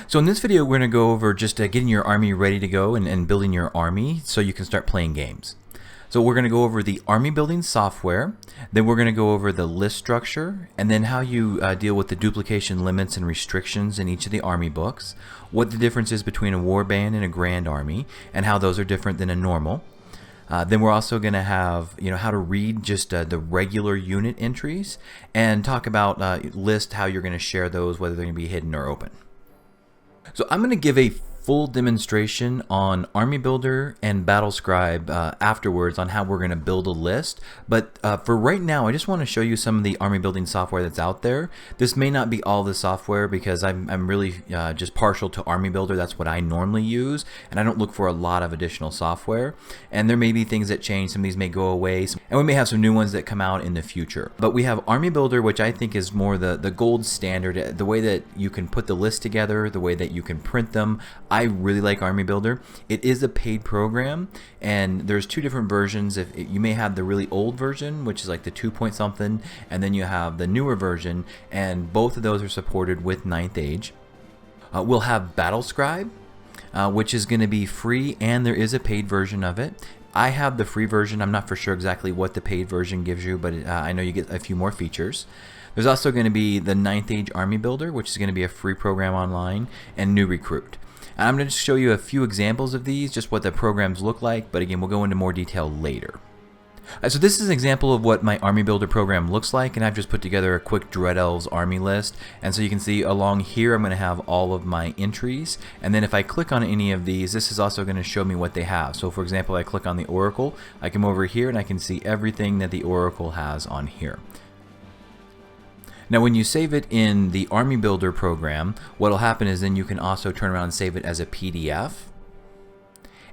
So in this video, we're going to go over just getting your army ready to go and building your army so you can start playing games. So we're going to go over the army building software, then we're going to go over the list structure, and then how you deal with the duplication limits and restrictions in each of the army books, what the difference is between a war band and a grand army, and how those are different than a normal. Then we're also going to have, how to read just the regular unit entries, and talk about list, how you're going to share those, whether they're going to be hidden or open. So I'm going to give a full demonstration on Army Builder and Battle Scribe afterwards on how we're going to build a list. But for right now, I just want to show you some of the army building software that's out there. This may not be all the software because I'm really just partial to Army Builder. That's what I normally use, and I don't look for a lot of additional software. And there may be things that change. Some of these may go away, and we may have some new ones that come out in the future. But we have Army Builder, which I think is more the gold standard, the way that you can put the list together, the way that you can print them. I really like Army Builder. It is a paid program, and there's two different versions. You may have the really old version, which is like the 2 point something, and then you have the newer version, and both of those are supported with 9th Age. We'll have Battle Scribe, which is going to be free, and there is a paid version of it. I have the free version. I'm not for sure exactly what the paid version gives you, but I know you get a few more features. There's also going to be the 9th Age Army Builder, which is going to be a free program online, and New Recruit. And I'm going to just show you a few examples of these, just what the programs look like, but again, we'll go into more detail later. So this is an example of what my Army Builder program looks like, and I've just put together a quick Dread Elves army list. And so you can see along here I'm going to have all of my entries, and then if I click on any of these, this is also going to show me what they have. So for example, I click on the Oracle, I come over here and I can see everything that the Oracle has on here. Now when you save it in the Army Builder program, what will happen is then you can also turn around and save it as a PDF.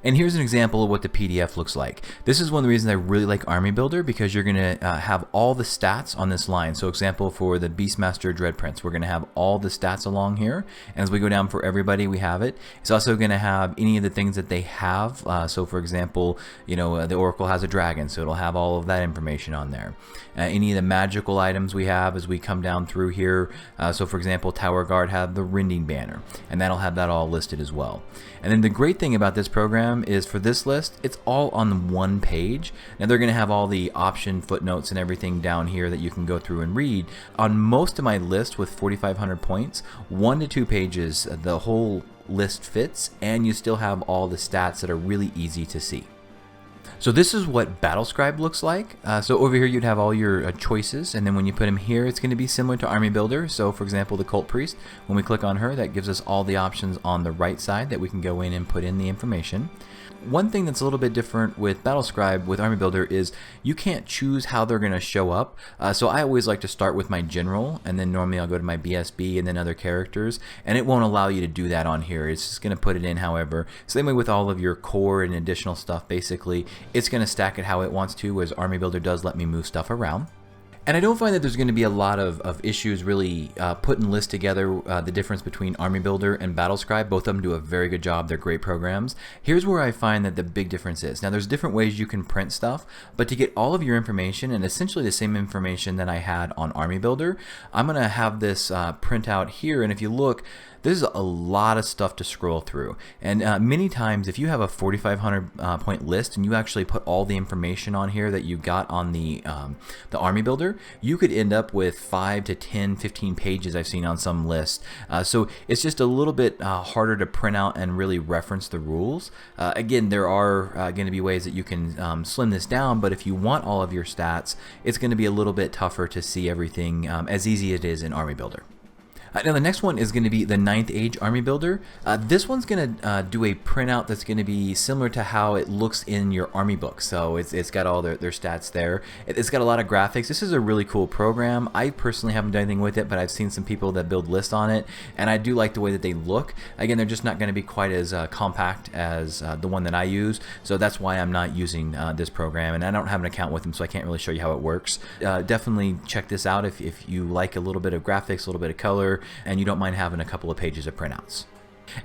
And here's an example of what the PDF looks like. This is one of the reasons I really like Army Builder, because you're going to have all the stats on this line. So example for the Beastmaster Dread Prince, we're going to have all the stats along here. And as we go down for everybody, we have it. It's also going to have any of the things that they have. So for example, the Oracle has a dragon, so it'll have all of that information on there. Any of the magical items we have as we come down through here. So for example, Tower Guard have the Rending Banner, and that'll have that all listed as well. And then the great thing about this program is for this list, it's all on one page. Now they're going to have all the option footnotes and everything down here that you can go through and read. On most of my list with 4,500 points, 1 to 2 pages, the whole list fits, and you still have all the stats that are really easy to see. So this is what Battle Scribe looks like. So over here you'd have all your choices, and then when you put them here, it's going to be similar to Army Builder. So for example, the Cult Priest, when we click on her, that gives us all the options on the right side that we can go in and put in the information. One thing that's a little bit different with Battle Scribe with Army Builder is you can't choose how they're going to show up. So I always like to start with my general, and then normally I'll go to my BSB and then other characters, and it won't allow you to do that on here. It's just going to put it in however. Same way with all of your core and additional stuff, basically it's going to stack it how it wants to, as Army Builder does let me move stuff around. And I don't find that there's going to be a lot of issues really putting lists together, the difference between Army Builder and Battle Scribe. Both of them do a very good job. They're great programs. Here's where I find that the big difference is. Now there's different ways you can print stuff, but to get all of your information, and essentially the same information that I had on Army Builder, I'm going to have this print out here, and if you look, this is a lot of stuff to scroll through, and many times if you have a 4,500 point list and you actually put all the information on here that you got on the Army Builder, you could end up with 5 to 10, 15 pages I've seen on some lists. So it's just a little bit harder to print out and really reference the rules. Again, there are going to be ways that you can slim this down, but if you want all of your stats, it's going to be a little bit tougher to see everything as easy as it is in Army Builder. Now the next one is going to be the 9th Age Army Builder. This one's going to do a printout that's going to be similar to how it looks in your army book. So it's got all their stats there. It's got a lot of graphics. This is a really cool program. I personally haven't done anything with it, but I've seen some people that build lists on it, and I do like the way that they look. Again, they're just not going to be quite as compact as the one that I use, so that's why I'm not using this program, and I don't have an account with them, so I can't really show you how it works. Definitely check this out if you like a little bit of graphics, a little bit of color, and you don't mind having a couple of pages of printouts.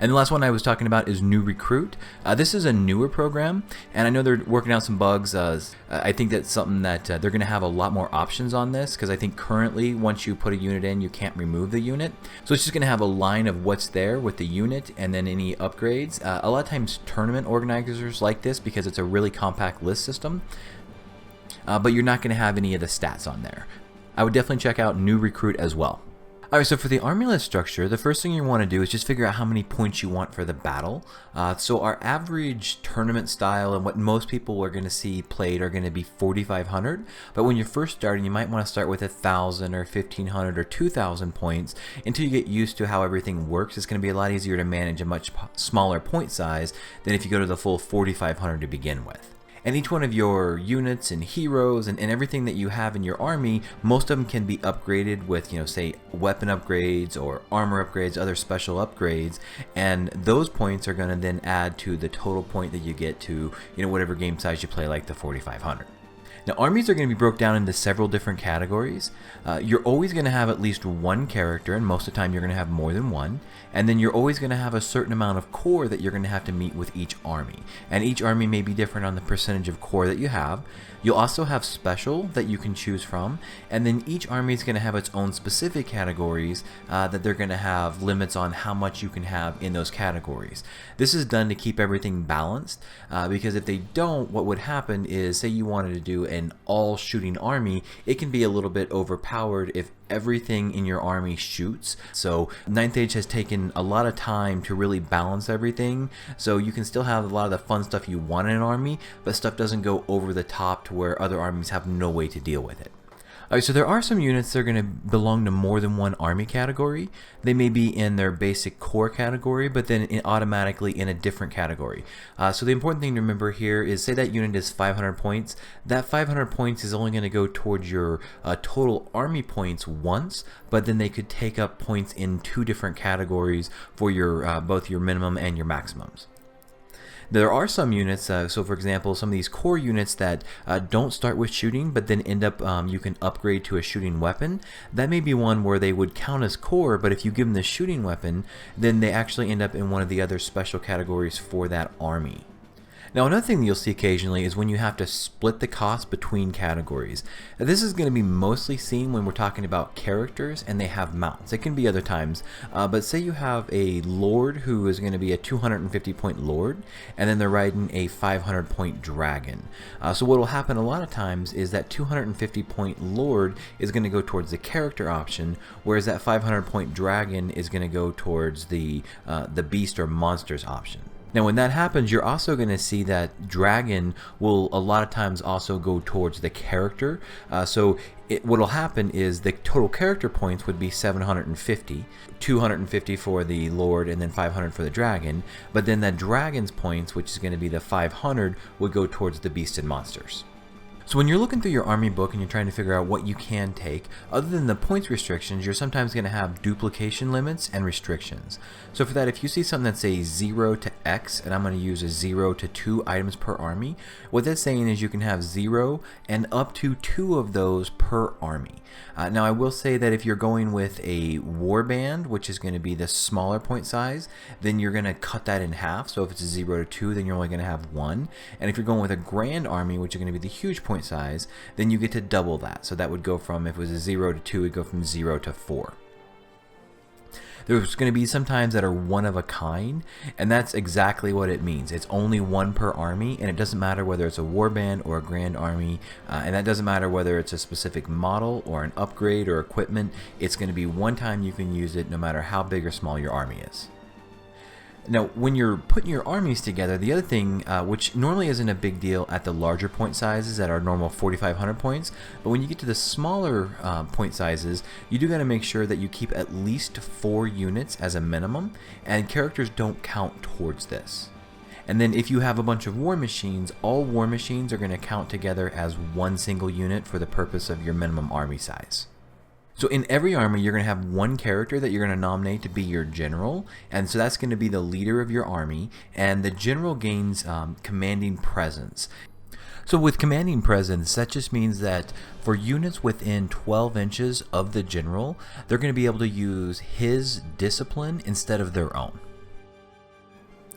And the last one I was talking about is New Recruit. This is a newer program, and I know they're working out some bugs. I think that's something that they're going to have a lot more options on this, because I think currently once you put a unit in, you can't remove the unit. So it's just going to have a line of what's there with the unit and then any upgrades. A lot of times tournament organizers like this because it's a really compact list system, but you're not going to have any of the stats on there. I would definitely check out New Recruit as well. Alright, so for the army list structure, the first thing you want to do is just figure out how many points you want for the battle. So our average tournament style and what most people are going to see played are going to be 4,500. But when you're first starting, you might want to start with 1,000 or 1,500 or 2,000 points until you get used to how everything works. It's going to be a lot easier to manage a much smaller point size than if you go to the full 4,500 to begin with. And each one of your units and heroes and everything that you have in your army, most of them can be upgraded with, say, weapon upgrades or armor upgrades, other special upgrades, and those points are going to then add to the total point that you get to, whatever game size you play, like the 4,500. Now, armies are going to be broken down into several different categories. You're always going to have at least one character, and most of the time you're going to have more than one. And then you're always going to have a certain amount of core that you're going to have to meet with each army. And each army may be different on the percentage of core that you have. You'll also have special that you can choose from. And then each army is going to have its own specific categories that they're going to have limits on how much you can have in those categories. This is done to keep everything balanced, because if they don't, what would happen is, say you wanted to do an all-shooting army, it can be a little bit overpowered if everything in your army shoots. So 9th Age has taken a lot of time to really balance everything, so you can still have a lot of the fun stuff you want in an army, but stuff doesn't go over the top to where other armies have no way to deal with it. Alright, so there are some units that are going to belong to more than one army category. They may be in their basic core category, but then automatically in a different category. So the important thing to remember here is, say that unit is 500 points. That 500 points is only going to go towards your total army points once, but then they could take up points in two different categories for your both your minimum and your maximums. There are some units, so for example, some of these core units that don't start with shooting, but then end up, you can upgrade to a shooting weapon. That may be one where they would count as core, but if you give them the shooting weapon, then they actually end up in one of the other special categories for that army. Now, another thing that you'll see occasionally is when you have to split the cost between categories. Now, this is going to be mostly seen when we're talking about characters and they have mounts. It can be other times, but say you have a lord who is going to be a 250 point lord, and then they're riding a 500 point dragon. So what will happen a lot of times is that 250 point lord is going to go towards the character option, whereas that 500 point dragon is going to go towards the beast or monsters option. Now when that happens, you're also going to see that dragon will a lot of times also go towards the character. What will happen is the total character points would be 750, 250 for the lord and then 500 for the dragon, but then the dragon's points, which is going to be the 500, would go towards the beast and monsters. So when you're looking through your army book and you're trying to figure out what you can take, other than the points restrictions, you're sometimes going to have duplication limits and restrictions. So for that, if you see something that's a 0 to X, and I'm going to use a 0 to 2 items per army, what that's saying is you can have 0 and up to 2 of those per army. Now I will say that if you're going with a warband, which is going to be the smaller point size, then you're going to cut that in half. So if it's a 0 to 2, then you're only going to have 1. And if you're going with a grand army, which is going to be the huge point size, then you get to double that. So that would go from, if it was a 0 to 2, it would go from 0 to 4. There's going to be some times that are one of a kind, and that's exactly what it means. It's only one per army, and it doesn't matter whether it's a warband or a grand army, and that doesn't matter whether it's a specific model or an upgrade or equipment. It's going to be one time you can use it no matter how big or small your army is. Now, when you're putting your armies together, the other thing, which normally isn't a big deal at the larger point sizes at our normal 4,500 points, but when you get to the smaller point sizes, you do got to make sure that you keep at least 4 units as a minimum, and characters don't count towards this. And then if you have a bunch of war machines, all war machines are going to count together as one single unit for the purpose of your minimum army size. So in every army, you're going to have one character that you're going to nominate to be your general, and so that's going to be the leader of your army, and the general gains commanding presence. So with commanding presence, that just means that for units within 12 inches of the general, they're going to be able to use his discipline instead of their own.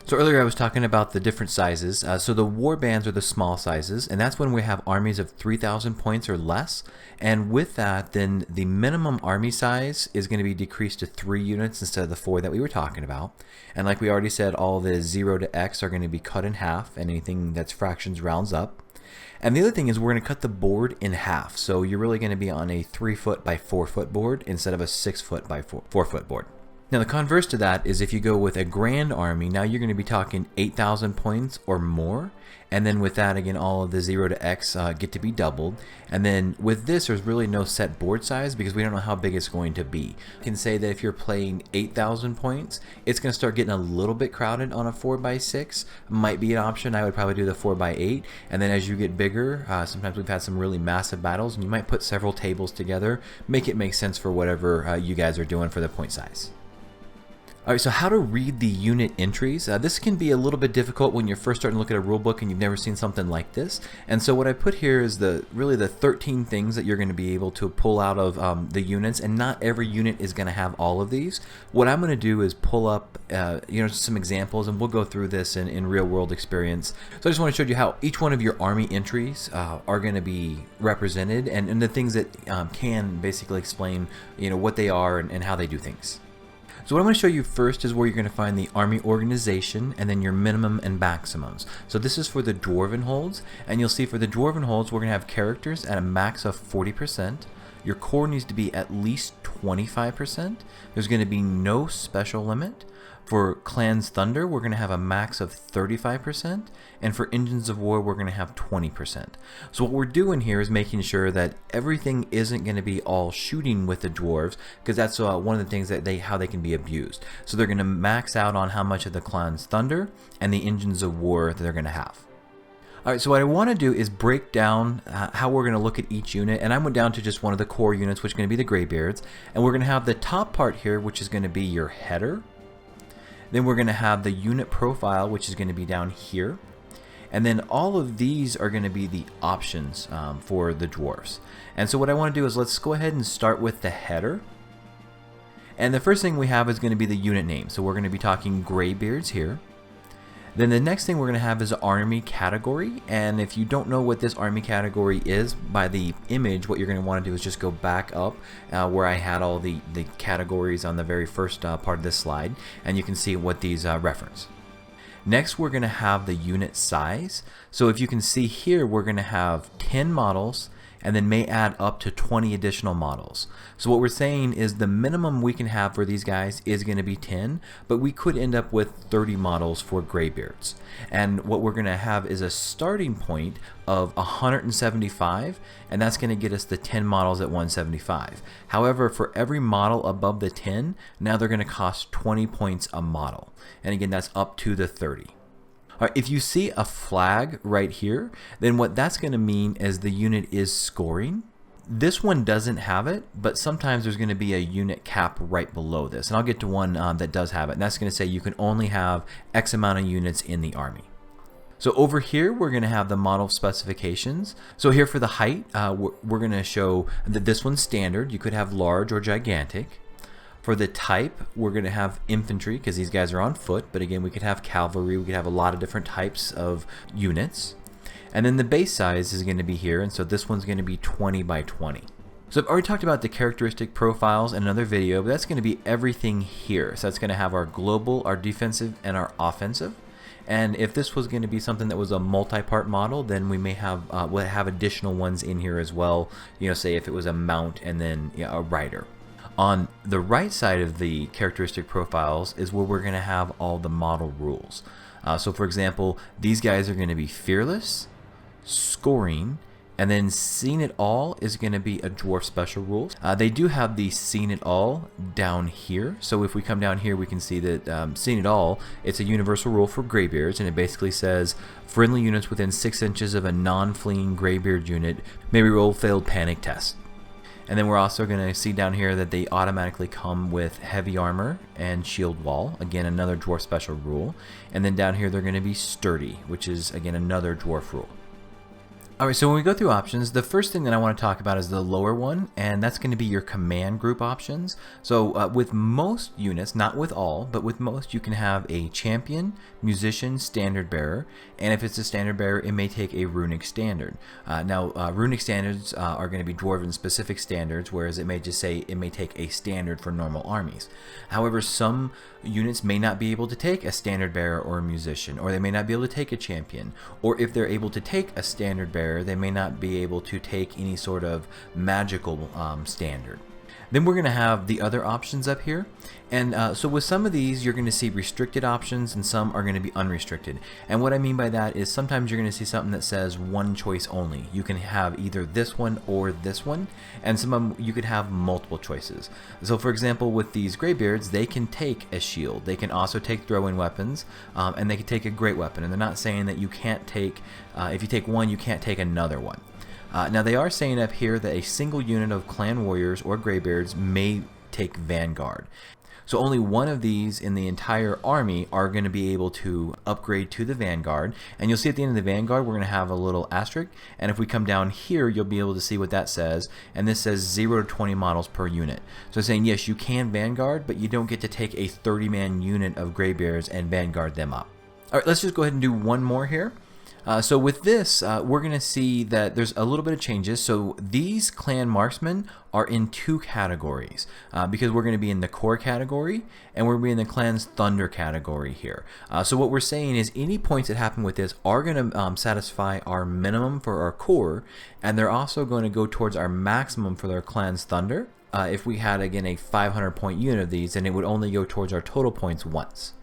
So earlier I was talking about the different sizes. So the war bands are the small sizes, and that's when we have armies of 3,000 points or less. And with that, then the minimum army size is going to be decreased to 3 units instead of the 4 that we were talking about. And like we already said, all the 0 to X are going to be cut in half, and anything that's fractions rounds up. And the other thing is we're going to cut the board in half. So you're really going to be on a 3-foot by 4-foot board instead of a 6-foot by 4-foot board. Now the converse to that is if you go with a grand army, now you're going to be talking 8,000 points or more. And then with that, again, all of the 0 to X get to be doubled. And then with this, there's really no set board size because we don't know how big it's going to be. You can say that if you're playing 8,000 points, it's going to start getting a little bit crowded on a 4x6. Might be an option. I would probably do the 4x8. And then as you get bigger, sometimes we've had some really massive battles, and you might put several tables together, make it make sense for whatever you guys are doing for the point size. Alright, so how to read the unit entries. This can be a little bit difficult when you're first starting to look at a rule book and you've never seen something like this. And so what I put here is really the 13 things that you're going to be able to pull out of the units, and not every unit is going to have all of these. What I'm going to do is pull up some examples, and we'll go through this in real world experience. So I just want to show you how each one of your army entries are going to be represented, and the things that can basically explain what they are and how they do things. So what I'm going to show you first is where you're going to find the army organization and then your minimum and maximums. So this is for the dwarven holds, and you'll see for the dwarven holds we're going to have characters at a max of 40%. Your core needs to be at least 25%. There's going to be no special limit. For Clans Thunder, we're going to have a max of 35%, and for Engines of War, we're going to have 20%. So what we're doing here is making sure that everything isn't going to be all shooting with the dwarves, because that's one of the things that how they can be abused. So they're going to max out on how much of the Clans Thunder and the Engines of War that they're going to have. Alright, so what I want to do is break down how we're going to look at each unit, and I went down to just one of the core units, which is going to be the Greybeards, and we're going to have the top part here, which is going to be your header. Then we're going to have the unit profile, which is going to be down here. And then all of these are going to be the options for the dwarves. And so what I want to do is let's go ahead and start with the header. And the first thing we have is going to be the unit name. So we're going to be talking Greybeards here. Then the next thing we're going to have is army category, and if you don't know what this army category is by the image, what you're going to want to do is just go back up where I had all the categories on the very first part of this slide, and you can see what these reference. Next we're going to have the unit size. So if you can see here, we're going to have 10 models and then may add up to 20 additional models. So what we're saying is the minimum we can have for these guys is going to be 10, but we could end up with 30 models for Greybeards. And what we're going to have is a starting point of 175, and that's going to get us the 10 models at 175. However, for every model above the 10, now they're going to cost 20 points a model. And again, that's up to the 30. Alright, if you see a flag right here, then what that's going to mean is the unit is scoring. This one doesn't have it, but sometimes there's going to be a unit cap right below this. And I'll get to one that does have it. And that's going to say you can only have X amount of units in the army. So over here, we're going to have the model specifications. So here for the height, we're going to show that this one's standard. You could have large or gigantic. For the type, we're going to have infantry because these guys are on foot, but again, we could have cavalry, we could have a lot of different types of units. And then the base size is going to be here, and so this one's going to be 20 by 20. So I've already talked about the characteristic profiles in another video, but that's going to be everything here. So that's going to have our global, our defensive, and our offensive. And if this was going to be something that was a multi-part model, then we may have we'll have additional ones in here as well. Say if it was a mount and then a rider. On the right side of the characteristic profiles is where we're going to have all the model rules. So for example, these guys are going to be fearless, scoring, and then seen it all is going to be a dwarf special rule. They do have the seen it all down here. So if we come down here, we can see that seen it all, it's a universal rule for Greybeards, and it basically says friendly units within 6 inches of a non-fleeing Greybeard unit may reroll failed panic test. And then we're also going to see down here that they automatically come with heavy armor and shield wall. Again, another dwarf special rule. And then down here they're going to be sturdy, which is again another dwarf rule. All right, so when we go through options, the first thing that I want to talk about is the lower one, and that's going to be your command group options. So with most units, not with all, but with most, you can have a champion, musician, standard bearer, and if it's a standard bearer, it may take a runic standard. Now, runic standards are going to be dwarven specific standards, whereas it may just say it may take a standard for normal armies. However, some units may not be able to take a standard bearer or a musician, or they may not be able to take a champion, or if they're able to take a standard bearer, they may not be able to take any sort of magical standard. Then we're going to have the other options up here, and so with some of these you're going to see restricted options and some are going to be unrestricted. And what I mean by that is sometimes you're going to see something that says one choice only. You can have either this one or this one, and some of them you could have multiple choices. So for example, with these graybeards, they can take a shield, they can also take throwing weapons, and they can take a great weapon, and they're not saying that you can't take, if you take one, you can't take another one. Now they are saying up here that a single unit of clan warriors or graybeards may take Vanguard. So only one of these in the entire army are going to be able to upgrade to the Vanguard. And you'll see at the end of the Vanguard we're going to have a little asterisk. And if we come down here, you'll be able to see what that says. And this says 0 to 20 models per unit. So it's saying yes, you can Vanguard, but you don't get to take a 30-man unit of graybeards and Vanguard them up. All right, let's just go ahead and do one more here. So with this, we're going to see that there's a little bit of changes. So these clan marksmen are in two categories because we're going to be in the core category and we're going to be in the clan's thunder category here. So what we're saying is any points that happen with this are going to satisfy our minimum for our core, and they're also going to go towards our maximum for their clan's thunder. If we had, again, a 500 point unit of these, then it would only go towards our total points once.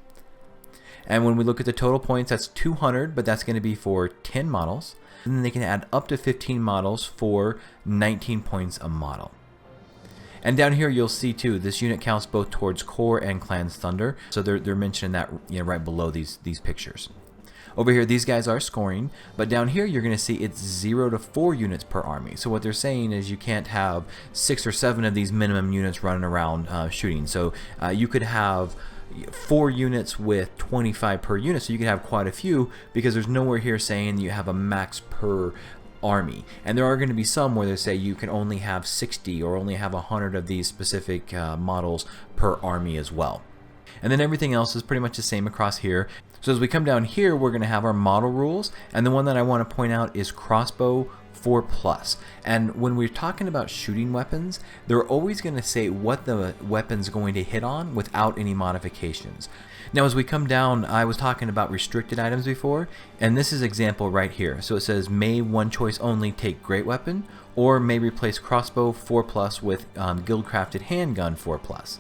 And when we look at the total points, that's 200, but that's going to be for 10 models. And then they can add up to 15 models for 19 points a model. And down here you'll see too, this unit counts both towards core and clan's thunder. So they're mentioning that, you know, right below these pictures. Over here, these guys are scoring, but down here you're going to see it's 0 to 4 units per army. So what they're saying is you can't have 6 or 7 of these minimum units running around shooting. So you could have 4 units with 25 per unit, so you can have quite a few, because there's nowhere here saying you have a max per army. And there are going to be some where they say you can only have 60 or only have 100 of these specific models per army as well. And then everything else is pretty much the same across here. So as we come down here, we're going to have our model rules, and the one that I want to point out is crossbow 4+. And when we're talking about shooting weapons, they're always going to say what the weapon's going to hit on without any modifications. Now as we come down, I was talking about restricted items before, and this is example right here. So it says may one choice only take great weapon, or may replace crossbow 4+ with guild crafted handgun 4+.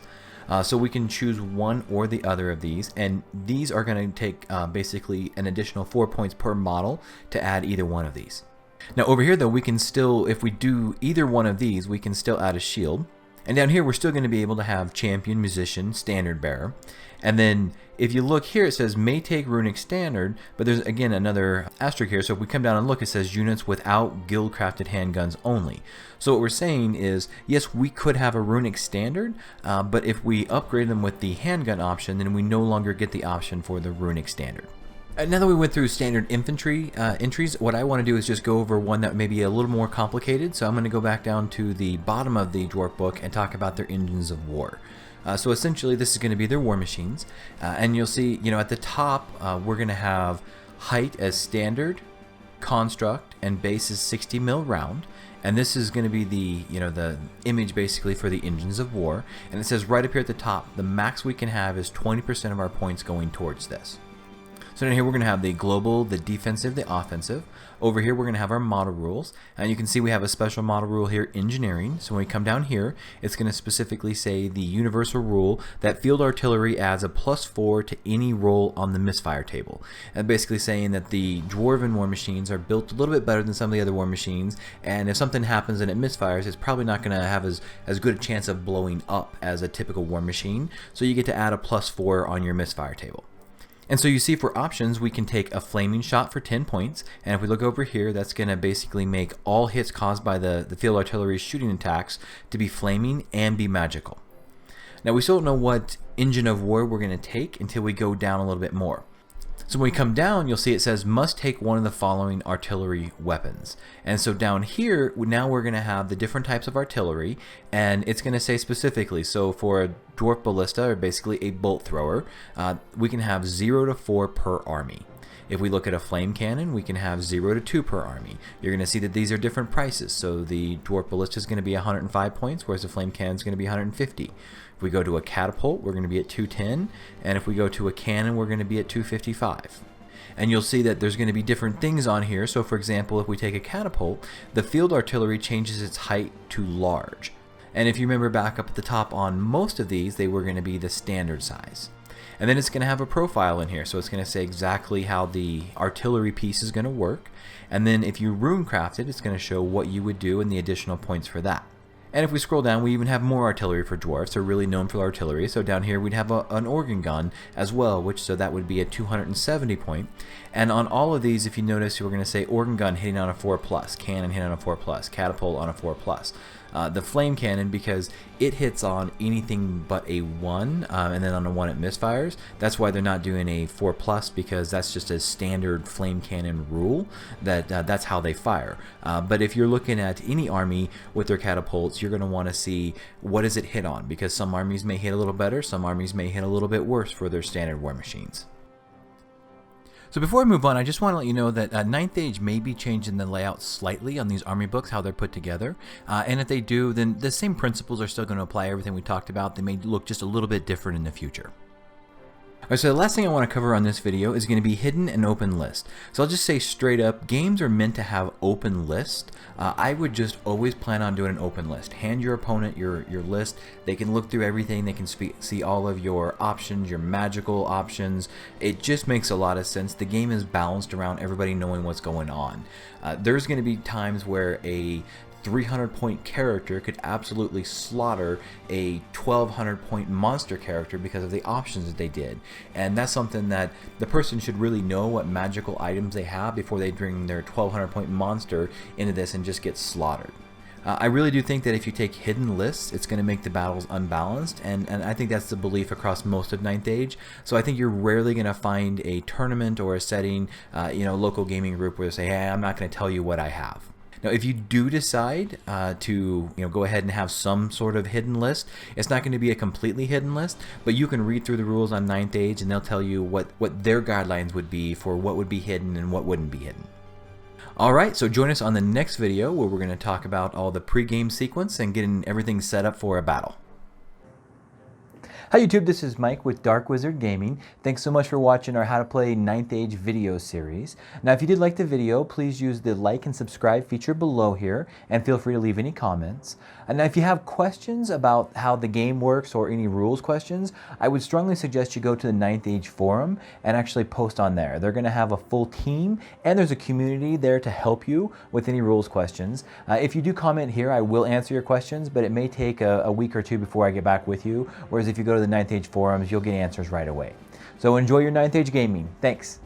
So we can choose one or the other of these, and these are going to take basically an additional 4 points per model to add either one of these. Now over here though, we can still, if we do either one of these, we can still add a shield. And down here we're still going to be able to have champion, musician, standard bearer. And then if you look here, it says may take runic standard, but there's again another asterisk here. So if we come down and look, it says units without guild crafted handguns only. So what we're saying is, yes, we could have a runic standard, but if we upgrade them with the handgun option, then we no longer get the option for the runic standard. Now that we went through standard infantry entries, what I want to do is just go over one that may be a little more complicated. So I'm going to go back down to the bottom of the dwarf book and talk about their engines of war. So essentially this is going to be their war machines, and you'll see, you know, at the top we're going to have height as standard, construct, and base is 60 mil round. And this is going to be the, you know, the image basically for the engines of war. And it says right up here at the top, the max we can have is 20% of our points going towards this. So down here we're going to have the global, the defensive, the offensive. Over here we're going to have our model rules, and you can see we have a special model rule here, engineering. So when we come down here, it's going to specifically say the universal rule that field artillery adds a +4 to any roll on the misfire table. And basically saying that the dwarven war machines are built a little bit better than some of the other war machines, and if something happens and it misfires, it's probably not going to have as good a chance of blowing up as a typical war machine. So you get to add a +4 on your misfire table. And so you see for options, we can take a flaming shot for 10 points. And if we look over here, that's going to basically make all hits caused by the field artillery's shooting attacks to be flaming and be magical. Now we still don't know what engine of war we're going to take until we go down a little bit more. So when we come down, you'll see it says must take one of the following artillery weapons. And so down here, now we're going to have the different types of artillery, and it's going to say specifically, so for a dwarf ballista, or basically a bolt thrower, we can have 0 to 4 per army. If we look at a flame cannon, we can have 0 to 2 per army. You're going to see that these are different prices. So the dwarf ballista is going to be 105 points, whereas the flame cannon is going to be 150. If we go to a catapult, we're going to be at 210, and if we go to a cannon, we're going to be at 255. And you'll see that there's going to be different things on here. So for example, if we take a catapult, the field artillery changes its height to large. And if you remember back up at the top on most of these, they were going to be the standard size. And then it's going to have a profile in here, so it's going to say exactly how the artillery piece is going to work. And then if you runecraft it, it's going to show what you would do and the additional points for that. And if we scroll down, we even have more artillery for dwarfs. They're really known for artillery. So down here we'd have an organ gun as well, so that would be a 270 point. And on all of these, if you notice, we're going to say organ gun hitting on a 4+, cannon hitting on a 4+, catapult on a 4+. The flame cannon, because it hits on anything but a 1, and then on a 1 it misfires. That's why they're not doing a 4+, because that's just a standard flame cannon rule, that's how they fire. But if you're looking at any army with their catapults, you're going to want to see what does it hit on, because some armies may hit a little better, some armies may hit a little bit worse for their standard war machines. So before I move on, I just want to let you know that 9th Age may be changing the layout slightly on these army books, how they're put together. And if they do, then the same principles are still going to apply, everything we talked about. They may look just a little bit different in the future. Alright, so the last thing I want to cover on this video is going to be hidden and open list. So I'll just say straight up, games are meant to have open list. I would just always plan on doing an open list. Hand your opponent your list. They can look through everything. They can see all of your options, your magical options. It just makes a lot of sense. The game is balanced around everybody knowing what's going on. There's going to be times where a 300 point character could absolutely slaughter a 1200 point monster character because of the options that they did, and that's something that the person should really know what magical items they have before they bring their 1200 point monster into this and just get slaughtered. I really do think that if you take hidden lists, it's going to make the battles unbalanced, and I think that's the belief across most of 9th Age. So I think you're rarely going to find a tournament or a setting, local gaming group where they say, hey, I'm not going to tell you what I have. Now, if you do decide to go ahead and have some sort of hidden list, it's not going to be a completely hidden list, but you can read through the rules on 9th Age and they'll tell you what their guidelines would be for what would be hidden and what wouldn't be hidden. Alright, so join us on the next video where we're going to talk about all the pre-game sequence and getting everything set up for a battle. Hi YouTube, this is Mike with Dark Wizard Gaming. Thanks so much for watching our How to Play 9th Age video series. Now if you did like the video, please use the like and subscribe feature below here and feel free to leave any comments. And now if you have questions about how the game works or any rules questions, I would strongly suggest you go to the 9th Age forum and actually post on there. They're going to have a full team and there's a community there to help you with any rules questions. If you do comment here, I will answer your questions, but it may take a week or two before I get back with you, whereas if you go to the 9th Age forums, you'll get answers right away. So enjoy your 9th Age gaming. Thanks.